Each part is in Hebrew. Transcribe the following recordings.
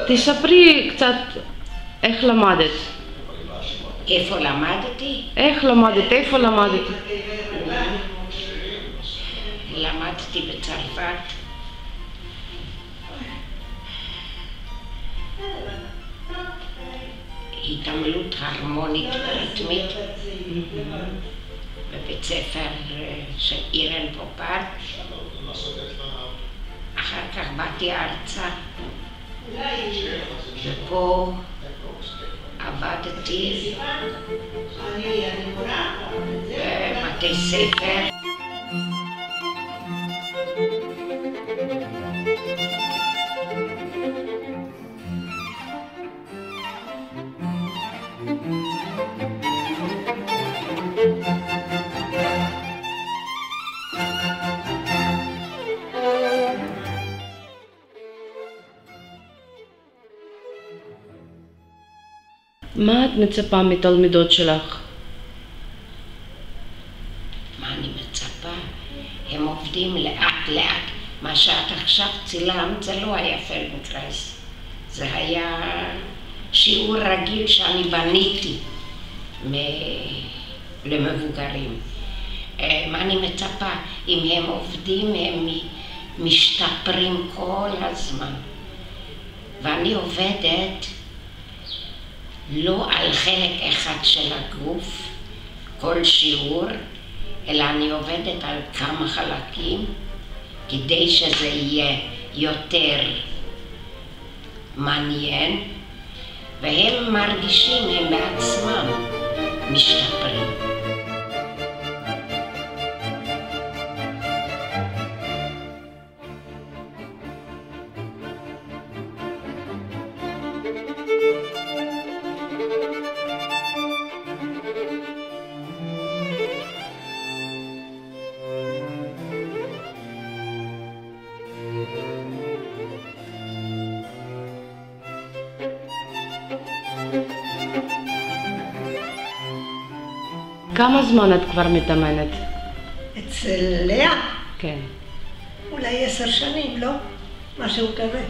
תספרי קצת איך למדת. איפה למדתי? איך למדת? איפה למדת? למדתי בצרפת. התעמלות הרמונית וריתמית בבית ספר של אירן פופר. אחר כך באתי ארצה ופה עבדתי בבתי ספר. מה את מצפה מתלמידות שלך? מה אני מצפה? הם עובדים לאט לאט. מה שאת עכשיו צילמת זה לא היה פלדנקרייס. זה היה שיעור רגיל שאני בניתי למבוגרים. מה אני מצפה? אם הם עובדים הם משתפרים כל הזמן. ואני עובדת לא על חלק אחד של הגוף, כל שיעור, אלא אני עובדת על כמה חלקים, כדי שזה יהיה יותר מעניין, והם מרגישים, הם בעצמם משתפרים. כמה זמן את כבר מתאמנת? אצל לאה? כן. אולי 10 שנים, לא? משהו כזה.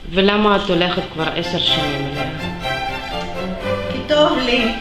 ולמה את הולכת כבר 10 שנים אליה? כי טוב לי.